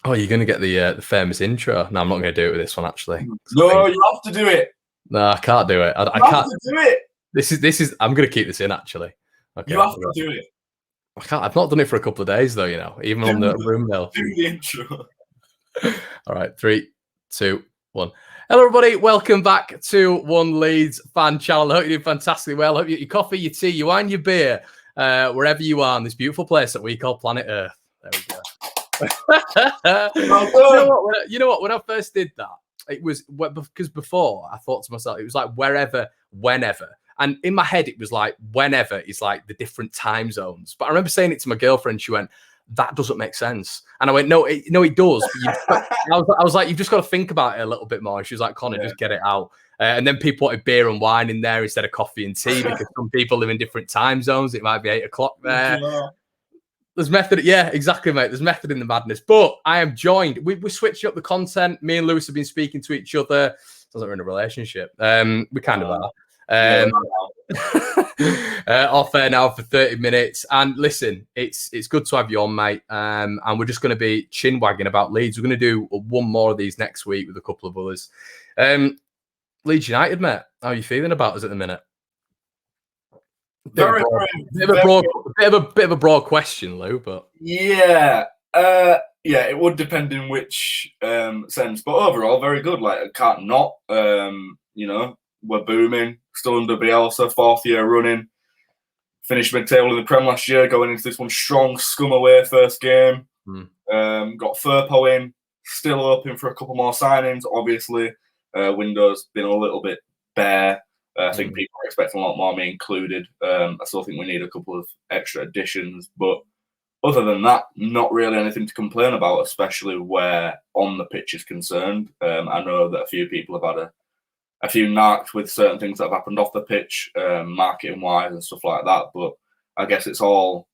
Oh, you're going to get the famous intro. No, I'm not going to do it with this one, actually. No, you have to do it. No, I can't do it. I You have can't. to do it. This is. I'm going to keep this in, actually. Okay. You have to do it. I can't. I've not done it for a couple of days, though, even on the room mill. Do the intro. All right. 3, 2, 1. Hello, everybody. Welcome back to One Leeds Fan Channel. I hope you're doing fantastically well. I hope you get your coffee, your tea, your wine, your beer, wherever you are in this beautiful place that we call planet Earth. There we go. You know what? When I first did that, it was because before I thought to myself, it was like wherever, whenever. And in my head, it was like whenever is like the different time zones. But I remember saying it to my girlfriend. She went, that doesn't make sense. And I went, no, it does. I was like, you've just got to think about it a little bit more. She was like, Connor, just get it out. And then people wanted beer and wine in there instead of coffee and tea because some people live in different time zones. It might be 8 o'clock there. Yeah. There's method. Yeah, exactly, mate. There's method in the madness. But I am joined. We're switching up the content. Me and Lewis have been speaking to each other. Sounds like we're in a relationship. We kind of are. Off air now for 30 minutes. And listen, it's good to have you on, mate. And we're just going to be chin wagging about Leeds. We're going to do one more of these next week with a couple of others. Leeds United, mate. How are you feeling about us at the minute? Bit of a broad question, Lou, but yeah, it would depend in which sense, but overall, very good. Like, I can't not. We're booming, still under Bielsa, 4th year running. Finished mid-table in the Prem last year, going into this one strong, scum away first game. Got Firpo in, still hoping for a couple more signings. Obviously, window's been a little bit bare. I think people are expecting a lot more, me included. I still think we need a couple of extra additions. But other than that, not really anything to complain about, especially where on the pitch is concerned. I know that a few people have had a few narked with certain things that have happened off the pitch, marketing-wise and stuff like that. But I guess it's all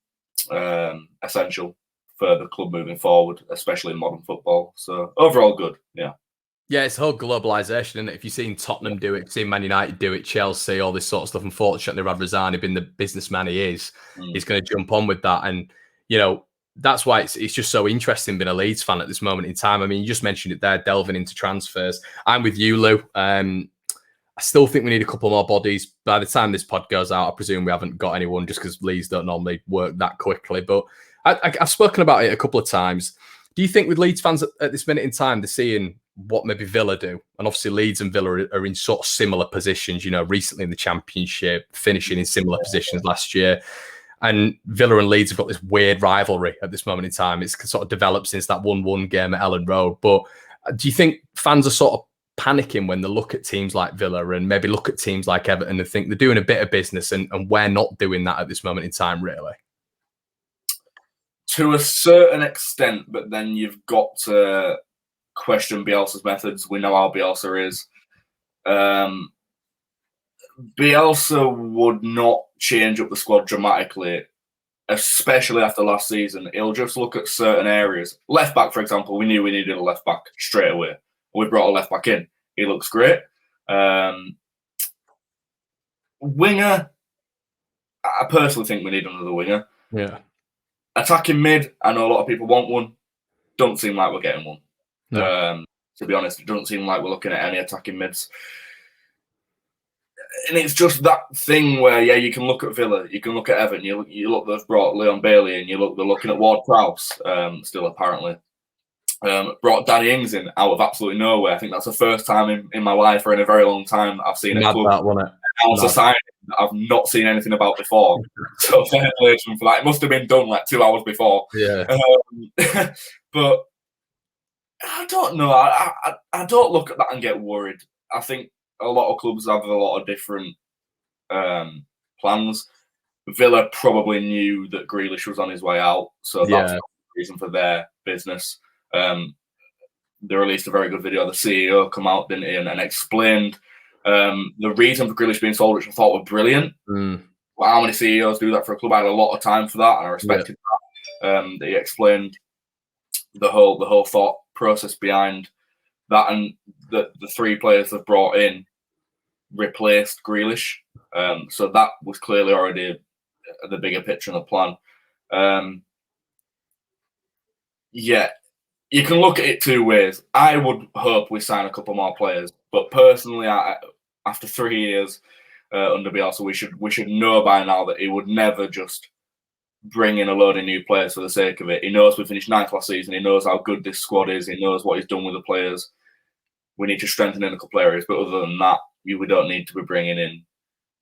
essential for the club moving forward, especially in modern football. So overall, good, yeah. Yeah, it's the whole globalisation, and if you've seen Tottenham do it, you've seen Man United do it, Chelsea, all this sort of stuff. Unfortunately, Radrizzani, being the businessman he is, he's going to jump on with that. And, that's why it's just so interesting being a Leeds fan at this moment in time. I mean, you just mentioned it there, delving into transfers. I'm with you, Lou. I still think we need a couple more bodies. By the time this pod goes out, I presume we haven't got anyone just because Leeds don't normally work that quickly. But I've spoken about it a couple of times. Do you think with Leeds fans at this minute in time, they're seeing what maybe Villa do? And obviously Leeds and Villa are in sort of similar positions, recently in the Championship, finishing in similar positions last year. And Villa and Leeds have got this weird rivalry at this moment in time. It's sort of developed since that 1-1 game at Ellen Road. But do you think fans are sort of panicking when they look at teams like Villa and maybe look at teams like Everton and think they're doing a bit of business and we're not doing that at this moment in time, really? To a certain extent, but then you've got to question Bielsa's methods. We know how Bielsa is. Bielsa would not change up the squad dramatically, especially after last season. He'll just look at certain areas. Left back, for example, we knew we needed a left back straight away. We brought a left back in. He looks great. Winger, I personally think we need another winger. Yeah. Attacking mid, I know a lot of people want one. Don't seem like we're getting one. No. To be honest, it doesn't seem like we're looking at any attacking mids. And it's just that thing where, you can look at Villa, you can look at Everton, you look they've brought Leon Bailey, and they're looking at Ward-Prowse, still apparently. Brought Danny Ings in out of absolutely nowhere. I think that's the first time in my life or in a very long time I've seen a club announce a signing that I've not seen anything about before. So fair play to them for that. It must have been done like 2 hours before. Yeah. But I don't know. I don't look at that and get worried. I think a lot of clubs have a lot of different plans. Villa probably knew that Grealish was on his way out, so that's the reason for their business. They released a very good video. The CEO come out, didn't he, and explained the reason for Grealish being sold, which I thought were brilliant. Well, how many CEOs do that for a club? I had a lot of time for that, and I respected that. He explained the whole thought process behind that, and the 3 players they've brought in replaced Grealish. So that was clearly already the bigger picture and the plan. you can look at it two ways. I would hope we sign a couple more players, but personally, after 3 years under Bielsa, we should know by now that he would never just bring in a load of new players for the sake of it. He knows we finished 9th last season. He knows how good this squad is. He knows what he's done with the players. We need to strengthen in a couple areas, but other than that, we don't need to be bringing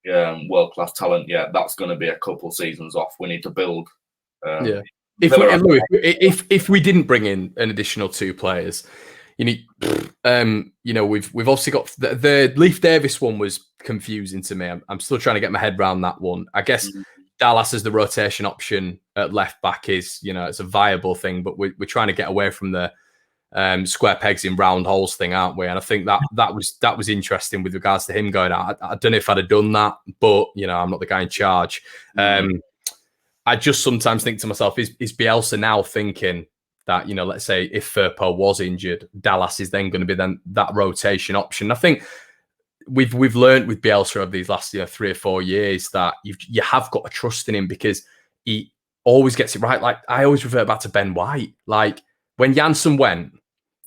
in world-class talent yet. That's going to be a couple seasons off. We need to build. If we didn't bring in an additional 2 players, we've obviously got the Leif Davis one was confusing to me. I'm still trying to get my head around that one. I guess Dallas as the rotation option at left back is, it's a viable thing, but we're trying to get away from the square pegs in round holes thing, aren't we? And I think that was interesting with regards to him going out. I don't know if I'd have done that, but I'm not the guy in charge. I just sometimes think to myself, is Bielsa now thinking that, let's say if Firpo was injured, Dallas is then going to be that rotation option. I think we've learned with Bielsa over these last 3 or 4 years that you have got to trust in him, because he always gets it right. Like, I always revert back to Ben White. Like, when Janssen went,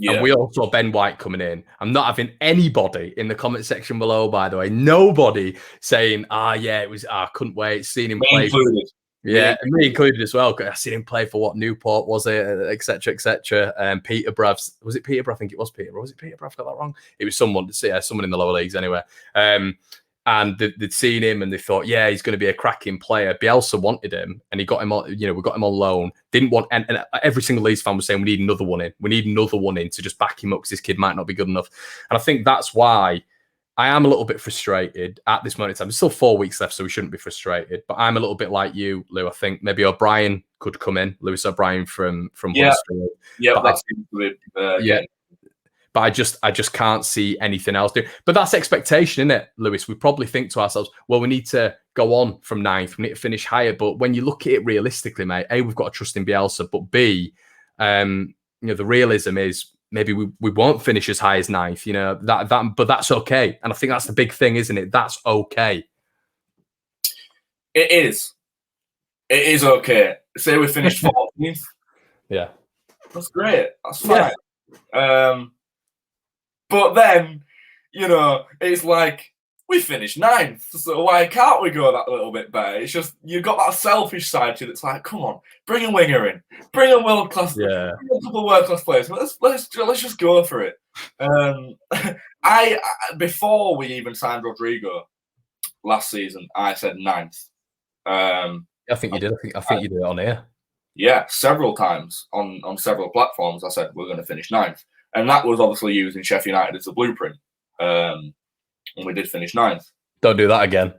and we all saw Ben White coming in, I'm not having anybody in the comment section below, by the way, nobody saying, it was, I couldn't wait, seeing him play. Included. Yeah, and me included as well. I seen him play for Newport, was it, etc., etc. Peterborough, was it Peterborough? I think it was Peterborough. Was it Peterborough? I got that wrong. It was someone in the lower leagues anyway. And they'd seen him and they thought, he's going to be a cracking player. Bielsa wanted him, and he got him on. We got him on loan. Didn't want, and every single Leeds fan was saying, we need another one in. We need another one in to just back him up, because this kid might not be good enough. And I think that's why I am a little bit frustrated at this moment in time. There's still 4 weeks left, so we shouldn't be frustrated. But I'm a little bit like you, Lou. I think maybe O'Brien could come in, Lewis O'Brien from Huddersfield. Yeah, that seems to be. But I just can't see anything else doing. But that's expectation, isn't it, Lewis? We probably think to ourselves, well, we need to go on from 9th. We need to finish higher. But when you look at it realistically, mate, A, we've got to trust in Bielsa. But B, the realism is, maybe we won't finish as high as 9th, but that's okay. And I think that's the big thing, isn't it? That's okay. It is. It is okay. Say we finished 14th. Yeah. That's great. That's fine. Yeah. But then, it's like, we finished 9th, so why can't we go that little bit better? It's just, you've got that selfish side to you that's like, come on, bring a winger in, bring a world-class, bring a couple of world-class players. Let's just go for it. Before we even signed Rodrigo last season, I said 9th. I think you did. I think you did it on here. Yeah, several times on several platforms. I said we're going to finish 9th, and that was obviously using Sheffield United as a blueprint. And we did finish 9th. Don't do that again.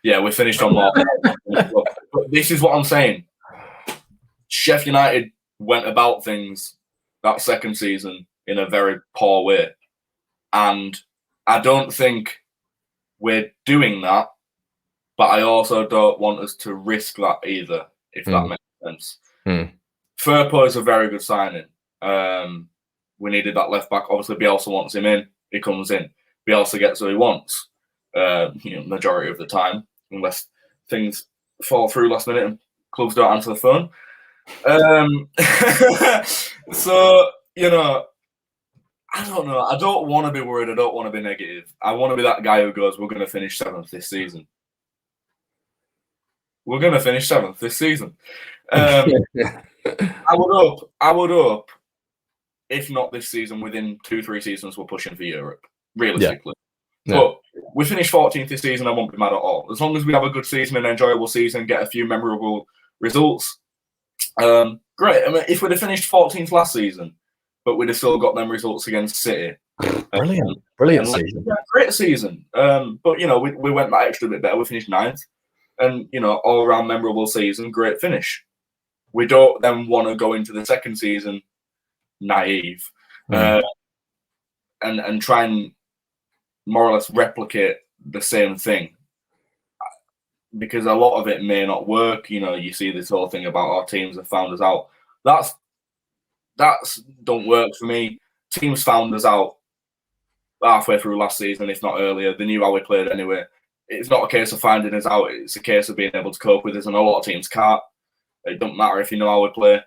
Yeah, we finished on more. But this is what I'm saying. Sheffield United went about things that second season in a very poor way. And I don't think we're doing that, but I also don't want us to risk that either, if that makes sense. Firpo is a very good signing. We needed that left back. Obviously, Bielsa wants him in. He comes in. Bielsa gets what he wants, majority of the time, unless things fall through last minute and clubs don't answer the phone. So, I don't know. I don't want to be worried. I don't want to be negative. I want to be that guy who goes, we're going to finish 7th this season. We're going to finish 7th this season. I would hope, if not this season, within 2-3 seasons, we're pushing for Europe. Realistically. Yeah. But we finished 14th this season, I won't be mad at all. As long as we have a good season, an enjoyable season, get a few memorable results, great. I mean, if we'd have finished 14th last season, but we'd have still got them results against City. Brilliant season. Yeah, great season. But, we went that extra bit better. We finished 9th. And, all around memorable season, great finish. We don't then want to go into the second season naive and try and more or less replicate the same thing, because a lot of it may not work. You see this whole thing about our teams have found us out. That's don't work for me. Teams found us out halfway through last season, if not earlier. They knew how we played anyway. It's not a case of finding us out. It's a case of being able to cope with us, and a lot of teams can't. It doesn't matter if you know how we play,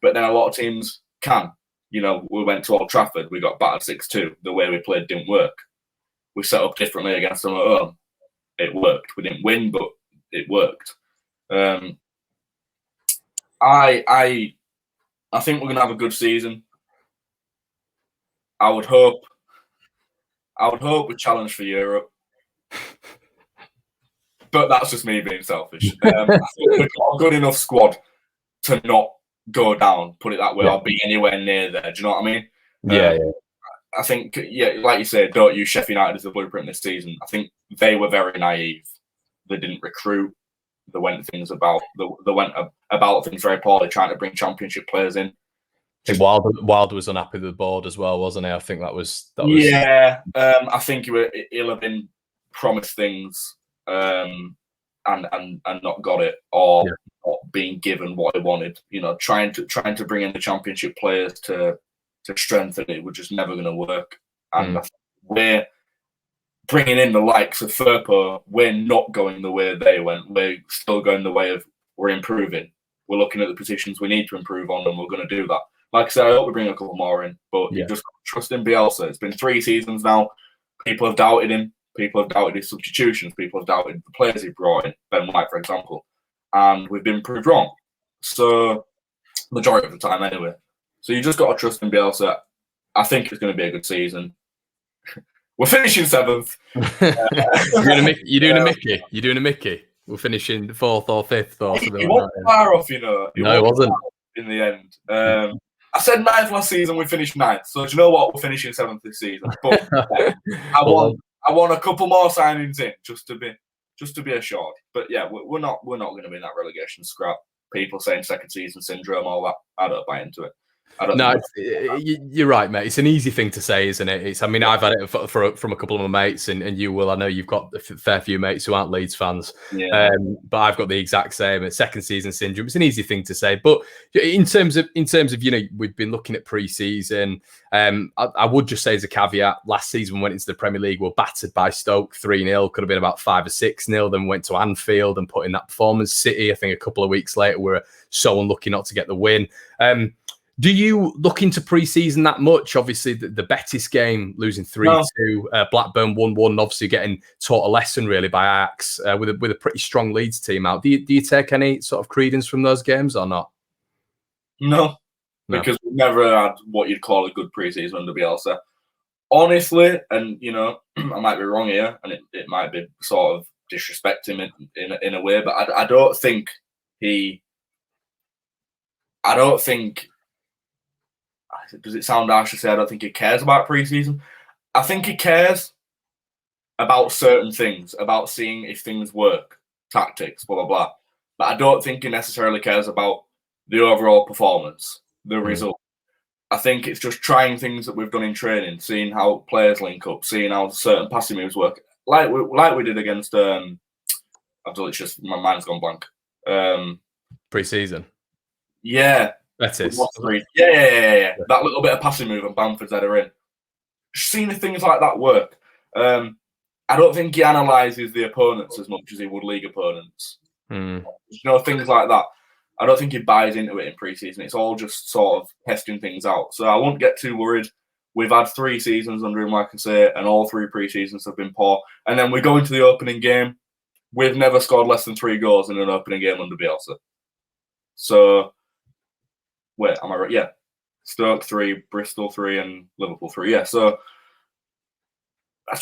but then a lot of teams can. you know, we went to Old Trafford, we got battered 6-2. The way we played didn't work. We set up differently against them at home. It worked. We didn't win, but it worked. I think we're gonna have a good season. I would hope we challenge for Europe. But that's just me being selfish. I think we've got a good enough squad to not go down, put it that way, or be anywhere near there. Do you know what I mean? Yeah. I think, like you said, don't use Sheffield United as the blueprint this season. I think they were very naive. They didn't recruit. They went about things very poorly, trying to bring championship players in. I think Wilder was unhappy with the board as well, wasn't he? I think that was. Yeah, I think he'll have been promised things and not got it, or not being given what he wanted. You know, trying to bring in the championship players to strengthen it was just never going to work. And I think we're bringing in the likes of Firpo. We're not going the way they went. We're still going the way of we're improving. We're looking at the positions we need to improve on, and we're going to do that. Like I said, I hope we bring a couple more in, but you just trust in Bielsa. It's been 3 seasons now. People have doubted him. People have doubted his substitutions. People have doubted the players he brought in, Ben White, for example. And we've been proved wrong. So, majority of the time anyway. So you just got to trust in Bielsa. I think it's going to be a good season. We're finishing 7th. You're doing a Mickey? You're doing a Mickey? We're finishing 4th or 5th or something It wasn't far off, you know. No, it wasn't. In the end. I said 9th last season, we finished 9th. So do you know what? We're finishing 7th this season. But I want a couple more signings in just to be assured. But yeah, we're not going to be in that relegation scrap. People saying second season syndrome, all that. I don't buy into it. No, you're right, mate. It's an easy thing to say, isn't it? I mean, I've had it from a couple of my mates, and you will. I know you've got a fair few mates who aren't Leeds fans, but I've got the exact same. It's second season syndrome. It's an easy thing to say, but in terms of you know, we've been looking at pre-season. I would just say as a caveat, last season we went into the Premier League, we were battered by Stoke 3-0. Could have been about 5 or 6-0. Then went to Anfield and put in that performance. City, I think, a couple of weeks later, we were so unlucky not to get the win. Do you look into pre-season that much? Obviously, the Betis game, losing 3-2, Blackburn 1-1, obviously getting taught a lesson really by Ajax with a pretty strong Leeds team out. Do you take any sort of credence from those games or not? No, because we've never had what you'd call a good pre-season under Bielsa. Honestly, and you know, I might be wrong here, and it might be sort of disrespecting him in a way, but I don't think does it sound harsh to say I don't think he cares about pre-season? I think he cares about certain things, about seeing if things work, tactics, blah, blah, blah. But I don't think he necessarily cares about the overall performance, the result. I think it's just trying things that we've done in training, seeing how players link up, seeing how certain passing moves work, like we did against. My mind's gone blank. Pre-season. Yeah. Betis. Yeah. That little bit of passing move and Bamford's header in. Seeing things like that work. I don't think he analyses the opponents as much as he would league opponents. You know, things like that. I don't think he buys into it in pre-season. It's all just sort of testing things out. So I won't get too worried. We've had 3 seasons under him, like I say, and all 3 pre-seasons have been poor. And then we go into the opening game. We've never scored less than 3 goals in an opening game under Bielsa. So, wait, am I right? Yeah. Stoke 3, Bristol 3, and Liverpool 3. Yeah, so I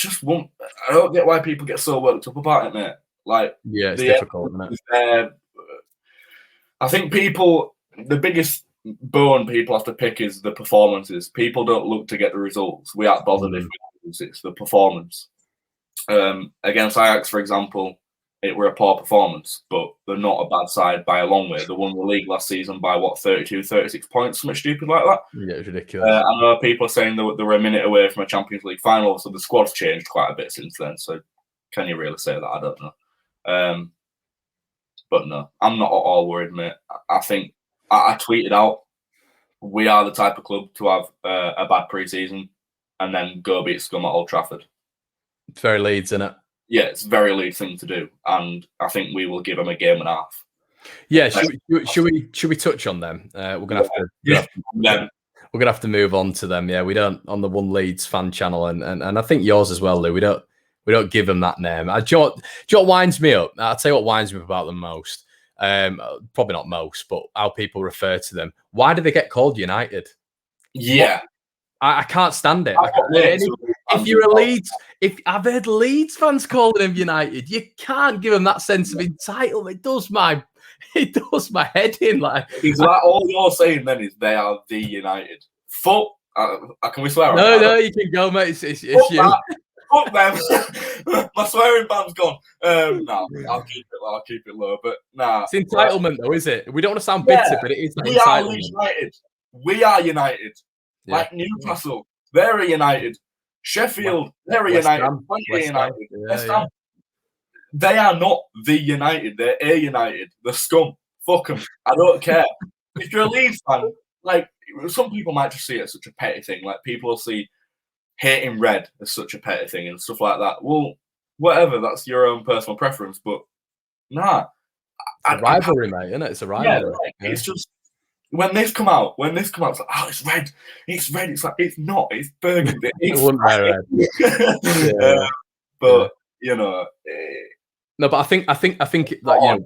don't get why people get so worked up about it, mate. Like, yeah, it's difficult, isn't it? I think the biggest bone people have to pick is the performances. People don't look to get the results. We aren't bothered if we lose. It's the performance. Against Ajax, for example, it were a poor performance, but they're not a bad side by a long way. They won the league last season by, 32, 36 points, something stupid like that. Yeah, it's ridiculous. I know people are saying they were a minute away from a Champions League final, so the squad's changed quite a bit since then. So can you really say that? I don't know. But no, I'm not at all worried, mate. I think I tweeted out, we are the type of club to have a bad pre-season and then go beat Scum at Old Trafford. It's very Leeds, isn't it? Yeah, it's a very Leeds thing to do, and I think we will give them a game and a half. Yeah, should we touch on them? We're gonna have to. we're gonna have to move on to them. Yeah, we don't on the One Leeds Fan Channel, and I think yours as well, Lou. We don't give them that name. Do you know what winds me up? I'll tell you what winds me up about them most. Probably not most, but how people refer to them. Why do they get called United? Yeah. I can't stand it. If you're a Leeds, if I've heard Leeds fans calling them United, you can't give them that sense of entitlement. It does my head in. Like, is that all you're saying then? Is they are the United? Fuck. Can we swear? No, you can go, mate. It's you. Fuck them. My swearing ban's gone. No, I'll keep it low. But nah, it's entitlement, though, is it? We don't want to sound bitter, but it is. We are United. We are United. Yeah. Like Newcastle, they're a United. Sheffield, they're a United. West Ham. They are not the United. They're a United. The scum. Fuck them. I don't care. If you're a Leeds fan, like, some people might just see it as such a petty thing. Like, people will see hating red as such a petty thing and stuff like that. Well, whatever. That's your own personal preference. But nah. It's a rivalry, mate, isn't it? It's a rivalry. Yeah, like, it's just... When this come out, it's like, oh, it's red. It's red. It's like, it's not. It's burgundy. It's red. But you know, no. But I think like,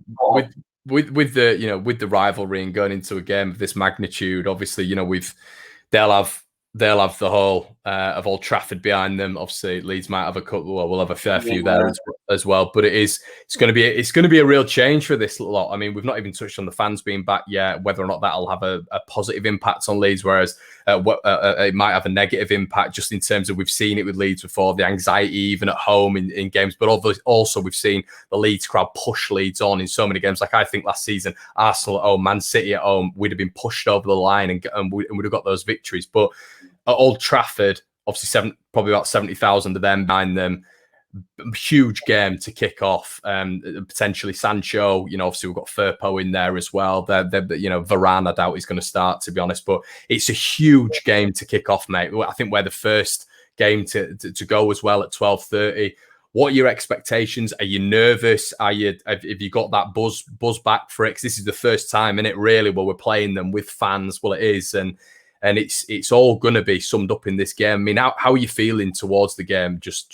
with the rivalry and going into a game of this magnitude, obviously, they'll have the whole of Old Trafford behind them. Obviously, Leeds might have a couple. Well, we'll have a fair few there as well. But it's going to be a real change for this lot. I mean, we've not even touched on the fans being back yet. Whether or not that'll have a positive impact on Leeds, whereas it might have a negative impact, just in terms of we've seen it with Leeds before, the anxiety even at home in games. But also we've seen the Leeds crowd push Leeds on in so many games. Like, I think last season, Arsenal at home, Man City at home, we'd have been pushed over the line and we'd have got those victories. But at Old Trafford, obviously probably about 70,000 of them behind them. Huge game to kick off. Potentially Sancho. Obviously we've got Firpo in there as well. Varane, I doubt he's going to start, to be honest. But it's a huge game to kick off, mate. I think we're the first game to go as well at 12:30. What are your expectations? Are you nervous? Have you got that buzz back for it? Because this is the first time, isn't it, really, where we're playing them with fans? Well, it is, and it's all going to be summed up in this game. I mean, how are you feeling towards the game? Just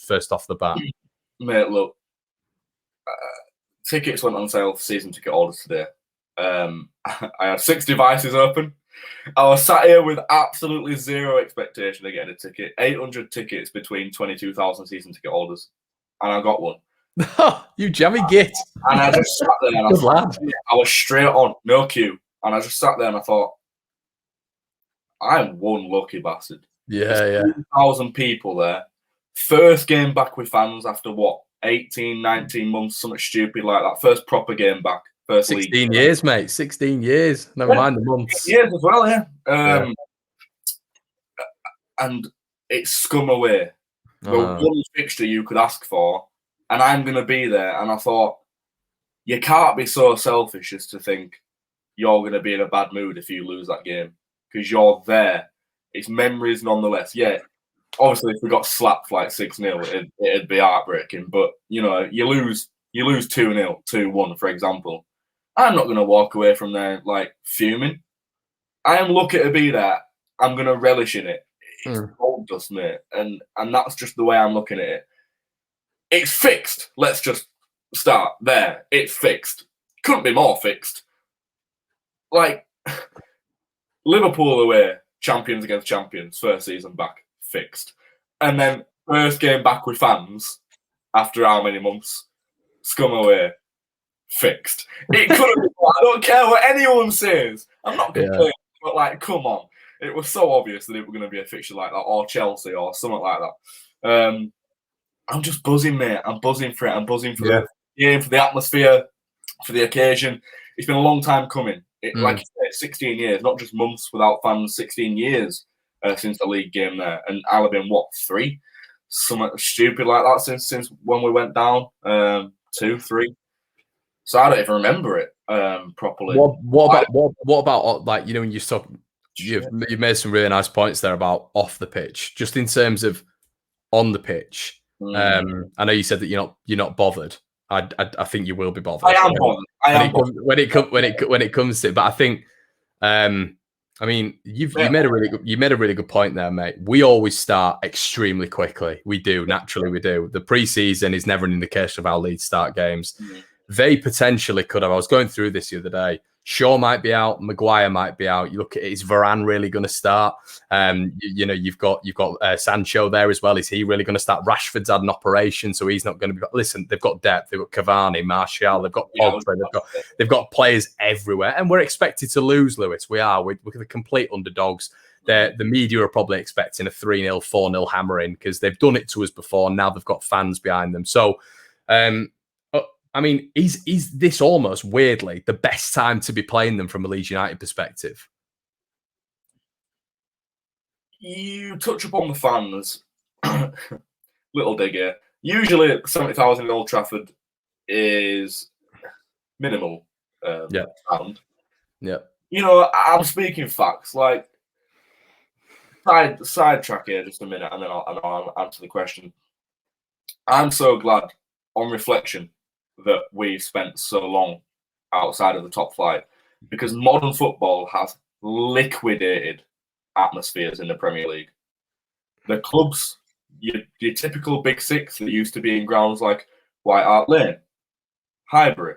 first off the bat, mate. Look, tickets went on sale for season ticket orders today. I had 6 devices open. I was sat here with absolutely zero expectation of getting a ticket. 800 tickets between 22,000 season ticket orders, and I got one. You jammy git. And I just sat there and I was straight on, no queue, and I just sat there and I thought, I'm one lucky bastard. Yeah. 2,000 people there. First game back with fans after what, 18, 19 months, something stupid like that. First proper game back. First 16 years, mate. 16 years. Never mind the months. Years as well, yeah. And it's scum away. The one fixture you could ask for, and I'm going to be there. And I thought, you can't be so selfish as to think you're going to be in a bad mood if you lose that game. Because you're there. It's memories nonetheless. Yeah, obviously, if we got slapped like 6-0, it'd be heartbreaking. But, you lose 2-0, 2-1, for example. I'm not going to walk away from there, like, fuming. I am lucky to be there. I'm going to relish in it. It's gold dust, mate. And that's just the way I'm looking at it. It's fixed. Let's just start there. It's fixed. Couldn't be more fixed. Like... Liverpool away, champions against champions, first season back, fixed. And then first game back with fans, after how many months, scum away, fixed. It couldn't be more. I don't care what anyone says. I'm not complaining, but, like, come on. It was so obvious that it was going to be a fixture like that, or Chelsea, or something like that. I'm just buzzing, mate. I'm buzzing for it. I'm buzzing for the game, for the atmosphere, for the occasion. It's been a long time coming. Like you said, 16 years, not just months without fans, 16 years since the league game there. And I'll have been, 3? Something stupid like that since when we went down, 2, 3. So I don't even remember it properly. What about like, when you talk, you've made some really nice points there about off the pitch, just in terms of on the pitch. I know you said that you're not bothered. I think you will be bothered. I am bothered. When it comes to it, but I think I mean, you made a really good point there, mate. We always start extremely quickly. We do, naturally we do. The preseason is never an indication of how Leeds start games. Mm. They potentially could have. I was going through this the other day. Shaw might be out, Maguire might be out. You look at it, is Varane really going to start? You've got Sancho there as well. Is he really going to start? Rashford's had an operation, so he's not going to be. Listen, they've got depth. They've got Cavani, Martial. They've got Pogba. They've got players everywhere, and we're expected to lose, Lewis. We are. We're the complete underdogs. The media are probably expecting a 3-0, 4-0 hammering because they've done it to us before. Now they've got fans behind them. So. I mean, is this almost weirdly the best time to be playing them from a Leeds United perspective? You touch upon the fans. Little dig here. Usually 70,000 in Old Trafford is minimal sound. Yeah. You know, I'm speaking facts. Like, sidetrack here just a minute, and then I'll answer the question. I'm so glad, on reflection, that we spent so long outside of the top flight, because modern football has liquidated atmospheres in the Premier League. The clubs, your typical big six that used to be in grounds like White Hart Lane, Highbury,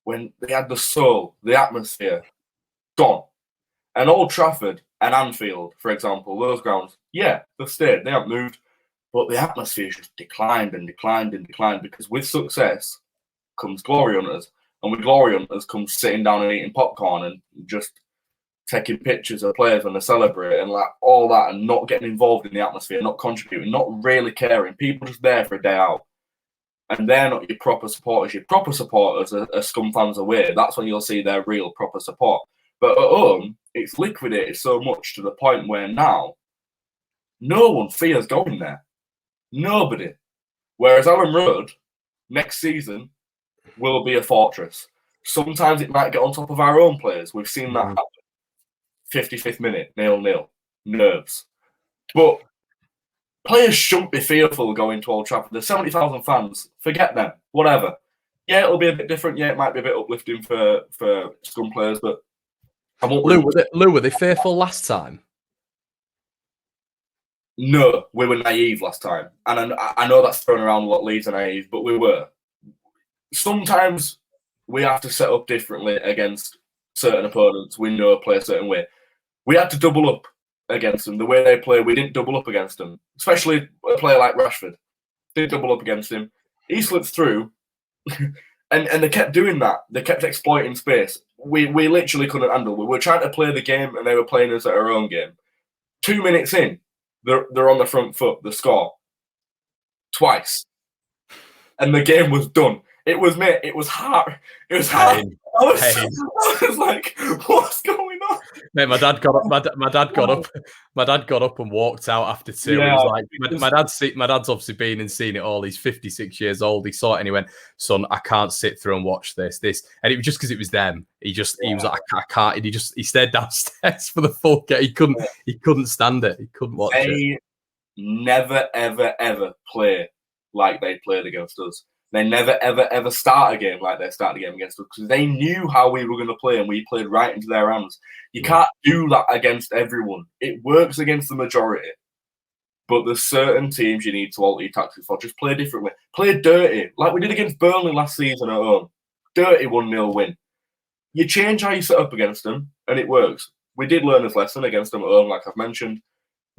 when they had the soul, the atmosphere, gone. And Old Trafford and Anfield, for example, those grounds, yeah, they've stayed, they haven't moved, but the atmosphere just declined and declined and declined, because with success comes glory hunters, and with glory hunters comes sitting down and eating popcorn and just taking pictures of players when they celebrate and like all that, and not getting involved in the atmosphere, not contributing, not really caring. People just there for a day out, and they're not your proper supporters. Your proper supporters are scum fans away. That's when you'll see their real proper support. But at home, it's liquidated so much to the point where now no one fears going there. Nobody. Whereas Alan Road next season will be a fortress. Sometimes it might get on top of our own players. We've seen that happen. 55th minute, 0-0. Nerves. But players shouldn't be fearful going to Old Trafford. There's 70,000 fans. Forget them. Whatever. Yeah, it'll be a bit different. Yeah, it might be a bit uplifting for scum players, but I won't. Lou, were they fearful last time? No, we were naive last time. And I know that's thrown around a lot, Leeds are naive, but we were. Sometimes we have to set up differently against certain opponents. We know play a certain way. We had to double up against them. The way they play, we didn't double up against them. Especially a player like Rashford. Didn't double up against him. He slipped through, and they kept doing that. They kept exploiting space. We literally couldn't handle. We were trying to play the game, and they were playing us at our own game. 2 minutes in, they're on the front foot. They score twice, and the game was done. It was hard. It was hard. I was like, what's going on? Mate, my dad got up. My dad got up. My dad got up and walked out after 2. Yeah, he was like, my dad's obviously been and seen it all. He's 56 years old. He saw it and he went, "Son, I can't sit through and watch this." And it was just because it was them. He was like, I can't. And he stayed downstairs for the full game. He couldn't stand it. He couldn't watch it. They never, ever, ever play like they played against us. They never, ever, ever start a game like they started a game against us, because they knew how we were going to play and we played right into their hands. You can't do that against everyone. It works against the majority. But there's certain teams you need to alter your tactics for. Just play differently. Play dirty, like we did against Burnley last season at home. Dirty 1-0 win. You change how you set up against them, and it works. We did learn this lesson against them at home, like I've mentioned.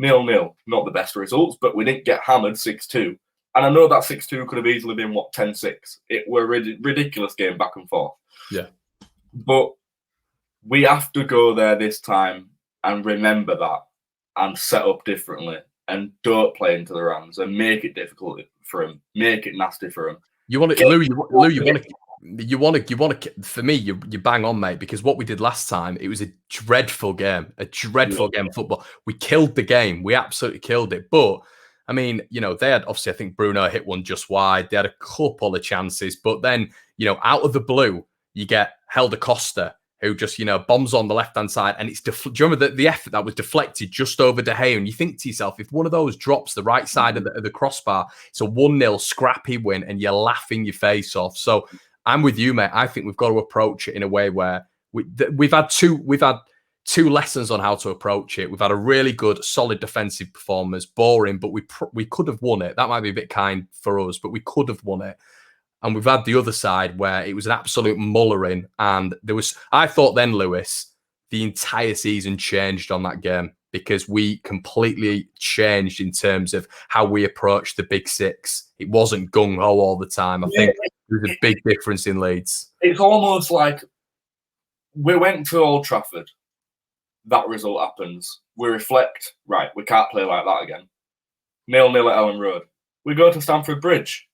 0-0, not the best results, but we didn't get hammered 6-2. And I know that 6-2 could have easily been, 10-6. It were a ridiculous game back and forth. Yeah. But we have to go there this time and remember that and set up differently and don't play into their hands and make it difficult for them. Make it nasty for them. You want to, Lou, you want to, for me, you bang on, mate, because what we did last time, it was a dreadful game game of football. We killed the game. We absolutely killed it. But I mean, they had, obviously, I think Bruno hit one just wide. They had a couple of chances, but then, out of the blue, you get Helder Costa, who just, bombs on the left-hand side, and it's, do you remember the effort that was deflected just over De Gea? And you think to yourself, if one of those drops the right side of the crossbar, it's a 1-0 scrappy win, and you're laughing your face off. So I'm with you, mate. I think we've got to approach it in a way where we've had two lessons on how to approach it. We've had a really good, solid defensive performance, boring, but we could have won it. That might be a bit kind for us, but we could have won it. And we've had the other side where it was an absolute mullering. And I thought then, Lewis, the entire season changed on that game because we completely changed in terms of how we approached the Big Six. It wasn't gung-ho all the time. I think there's a big difference in Leeds. It's almost like we went to Old Trafford. That result happens. We reflect, right, we can't play like that again. 0-0 at Ellen Road. We go to Stamford Bridge.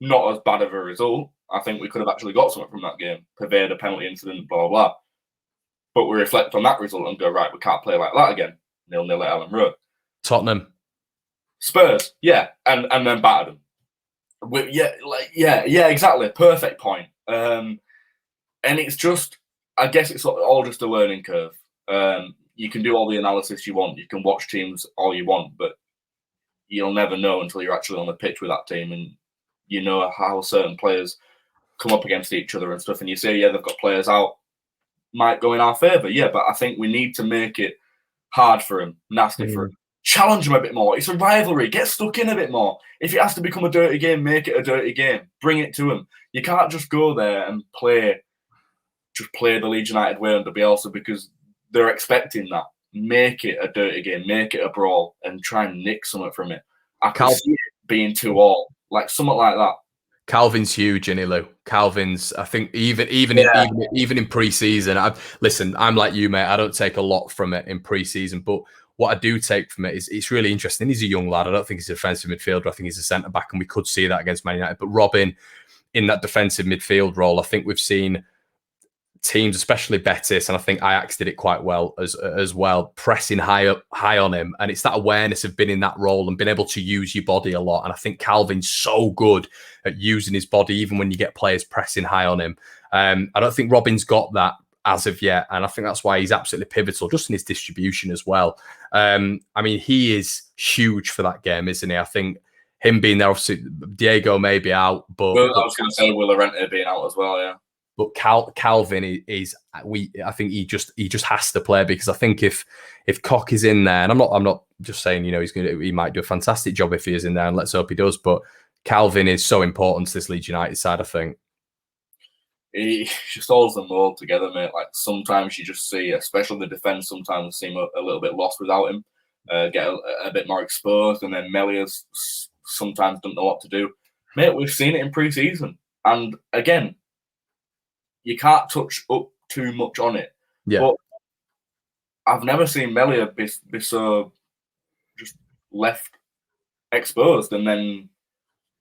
Not as bad of a result. I think we could have actually got something from that game. Purveyed a penalty incident, blah, blah, blah. But we reflect on that result and go, right, we can't play like that again. 0-0 at Ellen Road. Tottenham. Spurs, yeah, and then battered them. Yeah, exactly. Perfect point. And it's just, I guess it's all just a learning curve. You can do all the analysis you want. You can watch teams all you want, but you'll never know until you're actually on the pitch with that team and you know how certain players come up against each other and stuff. And you say, yeah, they've got players out, might go in our favour. Yeah, but I think we need to make it hard for them, nasty for them. Challenge them a bit more. It's a rivalry. Get stuck in a bit more. If it has to become a dirty game, make it a dirty game. Bring it to them. You can't just go there and play the Leeds United way under Bielsa because they're expecting that. Make it a dirty game. Make it a brawl and try and nick something from it. I can see it being 2-2, like something like that. Calvin's huge, isn't he, Lou? Calvin's, I think, even in pre-season. Listen, I'm like you, mate. I don't take a lot from it in pre-season, but what I do take from it is it's really interesting. He's a young lad. I don't think he's a defensive midfielder. I think he's a centre-back, and we could see that against Man United. But Robin, in that defensive midfield role, I think we've seen teams, especially Betis, and I think Ajax did it quite well as well, pressing high on him. And it's that awareness of being in that role and being able to use your body a lot. And I think Calvin's so good at using his body, even when you get players pressing high on him. I don't think Robin's got that as of yet. And I think that's why he's absolutely pivotal, just in his distribution as well. I mean, he is huge for that game, isn't he? I think him being there, obviously, Diego may be out, but... Well, I was going to say Will Llorente being out as well, yeah. But Calvin is I think he just has to play, because I think if Koch is in there, and I'm not just saying, you know, he might do a fantastic job if he is in there, and let's hope he does, but Calvin is so important to this Leeds United side, I think. He just holds them all together, mate. Like sometimes you just see, especially the defence, sometimes seem a little bit lost without him, get a bit more exposed, and then Melia's sometimes don't know what to do. Mate, we've seen it in pre-season, and again, you can't touch up too much on it. Yeah. But I've never seen Melia be so just left exposed, and then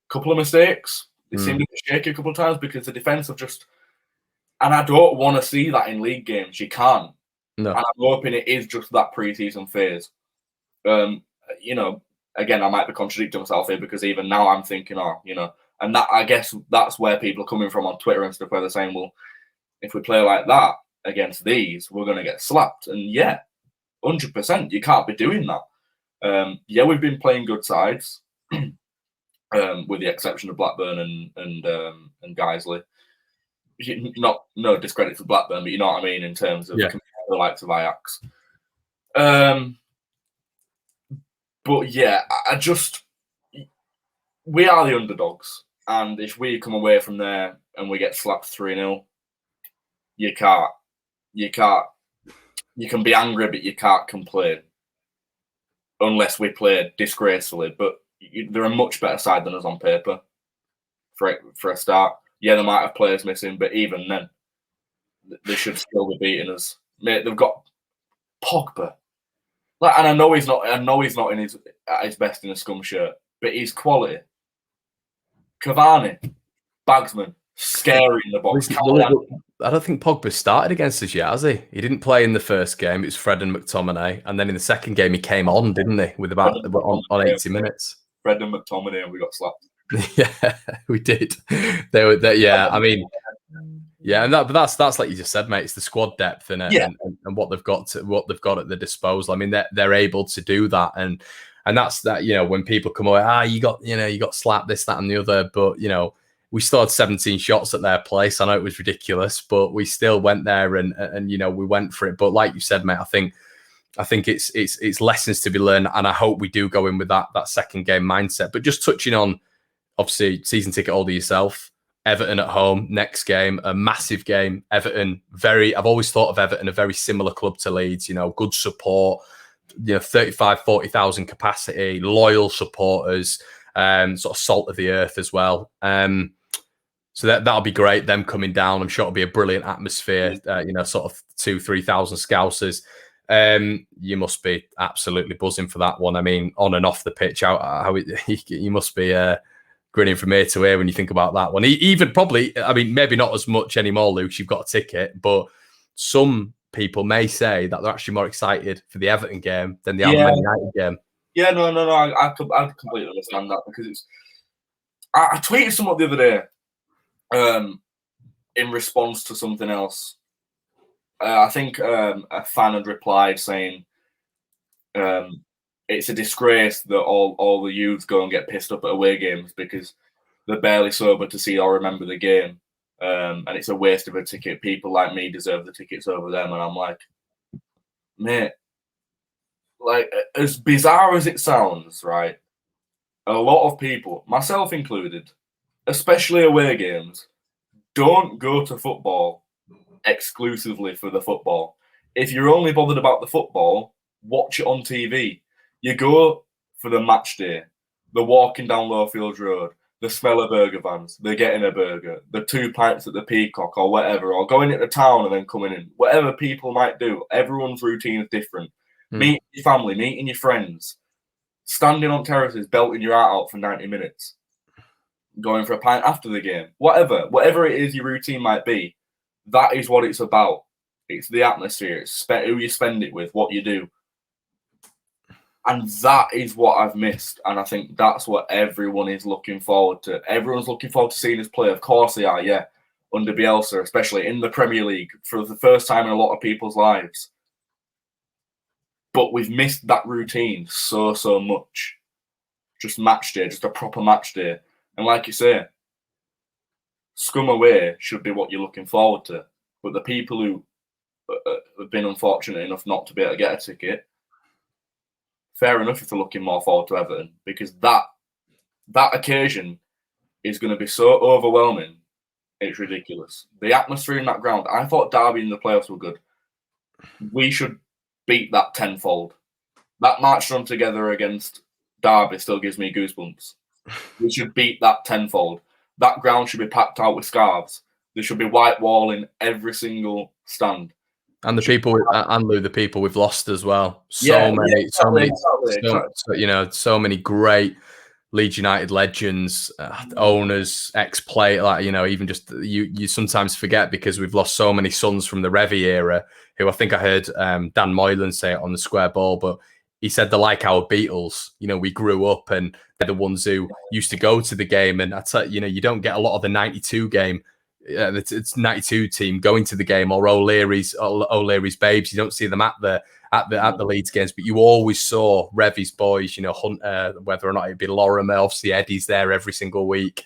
a couple of mistakes. It seemed a bit shaky a couple of times because the defence have just... And I don't want to see that in league games. You can't. No. And I'm hoping it is just that pre-season phase. You know, again, I might be contradicting myself here because even now I'm thinking, and that, I guess that's where people are coming from on Twitter and stuff, where they're saying, well, if we play like that against these, we're going to get slapped. And yeah, 100%, you can't be doing that. Yeah, we've been playing good sides, with the exception of Blackburn and Guiseley. No discredit to Blackburn, but you know what I mean in terms of the likes of Ajax. But yeah, we are the underdogs, and if we come away from there and we get slapped 3-0, you can't. You can be angry, but you can't complain unless we play disgracefully. But they're a much better side than us on paper. For a start, yeah, they might have players missing, but even then, they should still be beating us. Mate, they've got Pogba, and I know he's not at his best in a scum shirt, but he's quality. Cavani, Bagsman, scary in the box. I don't think Pogba started against us yet, has he? He didn't play in the first game. It was Fred and McTominay, and then in the second game he came on, didn't he? With about on 80 minutes. Fred and McTominay, and we got slapped. Yeah, we did. They were there. Yeah, I mean, yeah, and that's like you just said, mate. It's the squad depth and what they've got at their disposal. I mean, they're able to do that, and that's that. You know, when people come away, you got slapped, this, that, and the other. But you know, we still had 17 shots at their place. I know it was ridiculous, but we still went there and you know, we went for it. But like you said, mate, I think it's lessons to be learned, and I hope we do go in with that second game mindset. But just touching on, obviously, season ticket holder yourself, Everton at home next game, a massive game. Everton, I've always thought of Everton a very similar club to Leeds. You know, good support, you know, 40,000 capacity, loyal supporters, sort of salt of the earth as well. So that'll be great. Them coming down, I'm sure it'll be a brilliant atmosphere. You know, sort of 2,000-3,000 Scousers. You must be absolutely buzzing for that one. I mean, on and off the pitch, you must be grinning from ear to ear when you think about that one. Even probably, I mean, maybe not as much anymore, Luke. You've got a ticket, but some people may say that they're actually more excited for the Everton game than the Man United game. Yeah, no. I completely understand that, because I tweeted something the other day in response to something else. I think a fan had replied saying it's a disgrace that all the youths go and get pissed up at away games because they're barely sober to see or remember the game. And it's a waste of a ticket. People like me deserve the tickets over them. And I'm like, mate, like, as bizarre as it sounds, right? A lot of people, myself included, especially away games, don't go to football exclusively for the football. If you're only bothered about the football, watch it on TV. You go for the match day, the walking down Lowfields Road, the smell of burger vans, the getting a burger, the 2 pints at the Peacock or whatever, or going into town and then coming in. Whatever people might do, everyone's routine is different. Meeting your family, meeting your friends, standing on terraces, belting your heart out for 90 minutes, going for a pint after the game, whatever it is your routine might be, that is what it's about. It's the atmosphere, it's who you spend it with, what you do. And that is what I've missed. And I think that's what everyone is looking forward to. Everyone's looking forward to seeing us play. Of course they are, yeah. Under Bielsa, especially in the Premier League, for the first time in a lot of people's lives. But we've missed that routine so much. Just match day, just a proper match day. And like you say, scum away should be what you're looking forward to. But the people who have been unfortunate enough not to be able to get a ticket, fair enough if they're looking more forward to Everton, because that occasion is going to be so overwhelming, it's ridiculous. The atmosphere in that ground, I thought Derby in the playoffs were good. We should beat that tenfold. That match run together against Derby still gives me goosebumps. We should beat that tenfold. That ground should be packed out with scarves. There should be white wall in every single stand. And the people, and Lou, the people we've lost as well. So many, you know, so many great Leeds United legends, owners, ex-players. Like, you know, even just you sometimes forget because we've lost so many sons from the Revie era. Who I think I heard Dan Moylan say it on the Square Ball, but he said they're like our Beatles. You know, we grew up and they're the ones who used to go to the game. And I tell you, you don't get a lot of the '92 game. It's 92 team going to the game, or O'Leary's babes. You don't see them at the Leeds games, but you always saw Revie's boys, you know, Hunter, whether or not it'd be Lorimer. Obviously Eddie's there every single week.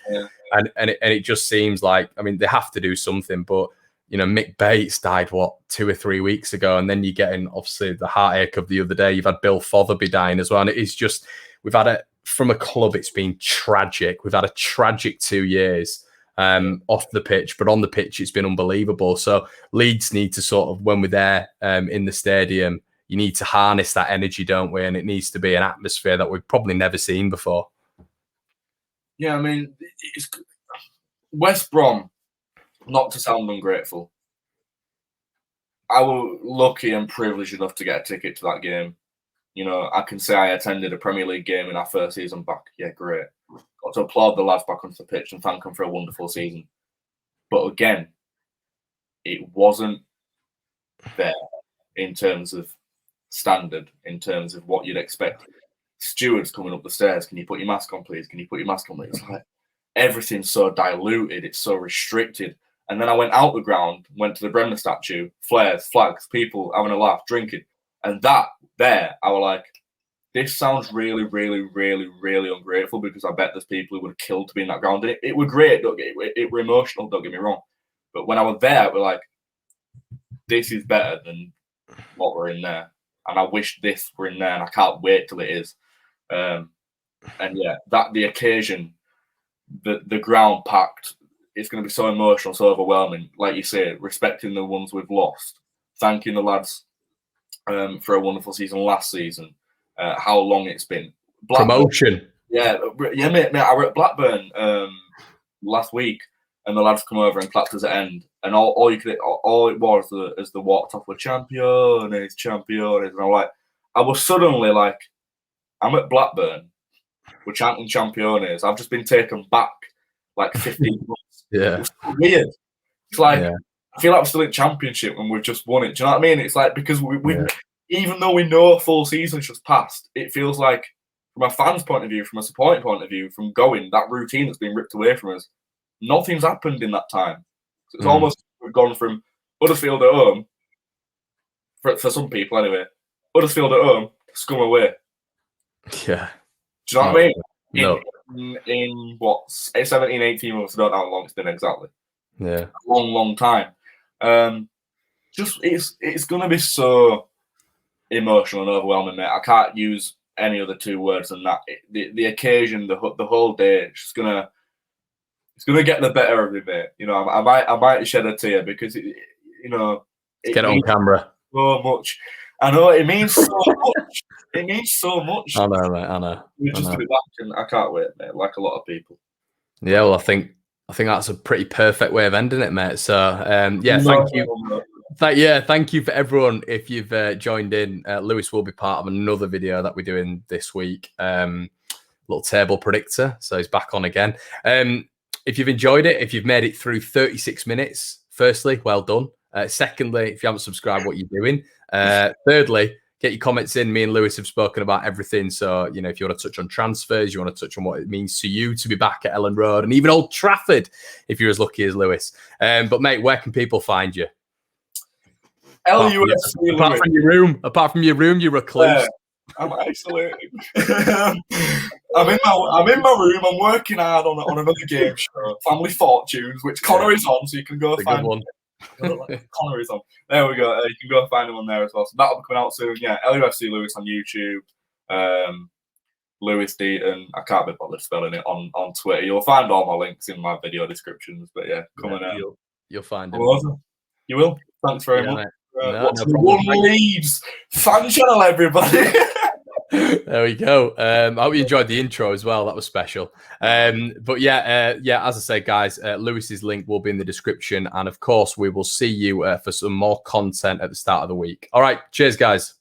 And it just seems like, I mean, they have to do something, but you know, Mick Bates died 2 or 3 weeks ago, and then you're getting obviously the heartache of the other day. You've had Bill Fotherby dying as well, and it is just, we've had from a club, it's been tragic. We've had a tragic 2 years off the pitch, but on the pitch it's been unbelievable. So Leeds need to sort of, when we're there in the stadium, you need to harness that energy, don't we? And it needs to be an atmosphere that we've probably never seen before. Yeah, I mean, it's West Brom, not to sound ungrateful, I was lucky and privileged enough to get a ticket to that game. You know, I can say I attended a Premier League game in our first season back. Yeah, great. Got to applaud the lads back onto the pitch and thank them for a wonderful season. But again, it wasn't there in terms of standard, in terms of what you'd expect. Stewards coming up the stairs, can you put your mask on, please? Can you put your mask on, please? It's like, everything's so diluted, it's so restricted. And then I went out the ground, went to the Bremner statue, flares, flags, people having a laugh, drinking. And that, there, I was like, this sounds really, really, really, really ungrateful because I bet there's people who would have killed to be in that ground. And it were great, it were emotional, don't get me wrong. But when I was there, we're like, this is better than what we're in there. And I wish this were in there, and I can't wait till it is. And yeah, that the occasion, the ground packed, it's going to be so emotional, so overwhelming. Like you say, respecting the ones we've lost, thanking the lads for a wonderful season last season, how long it's been. Promotion. Yeah, mate. I were at Blackburn last week, and the lads come over and clapped us at end, and all it was as the walked off with champions, and I was suddenly like, I'm at Blackburn, we're chanting champions. I've just been taken back like 15 months. Yeah, it's weird. It's like I feel like we're still in championship and we've just won it. Do you know what I mean? It's like because we even though we know a full season's just passed, it feels like from a fan's point of view, from a supporting point of view, from going that routine that's been ripped away from us, nothing's happened in that time. So it's almost we've gone from Huddersfield at home for some people anyway. Huddersfield at home, scum away. Yeah. Do you know what I mean? No. In what 17, 18 months, I don't know how long it's been exactly. Yeah. A long, long time. Just it's gonna be so emotional and overwhelming, mate. I can't use any other two words than that. The occasion, the whole day, it's gonna get the better of me, mate. You know, I might shed a tear because it get it on camera. So much. I know it means so much. It means so much. I know, mate. I know. We're just to be back, and I can't wait, mate. Like a lot of people. Yeah, well, I think that's a pretty perfect way of ending it, mate. So, thank you. Thank you for everyone. If you've joined in, Lewis will be part of another video that we're doing this week. Little table predictor, so he's back on again. If you've enjoyed it, if you've made it through 36 minutes, firstly, well done. Secondly, if you haven't subscribed, what are you doing? Thirdly, get your comments in. Me and Lewis have spoken about everything. So, you know, if you want to touch on transfers, you want to touch on what it means to you to be back at Ellen Road and even Old Trafford, if you're as lucky as Lewis. But, mate, where can people find you? LUFC. Apart from your room, you're recluse. I'm isolated. I'm in my room. I'm working hard on another game show, Family Fortunes, which Connor is on, so you can go find one. Connor is on. There we go. You can go find him on there as well. So that'll be coming out soon. Yeah, LUFC Lewis on YouTube. Lewis Deaton. I can't be bothered spelling it on Twitter. You'll find all my links in my video descriptions. But yeah, you'll find him. You will. Thanks very much. Mate. Watching the One Leeds Fan Channel, everybody. There we go. I hope you enjoyed the intro as well. That was special. But yeah, as I say, guys, Lewis's link will be in the description. And of course, we will see you for some more content at the start of the week. All right. Cheers, guys.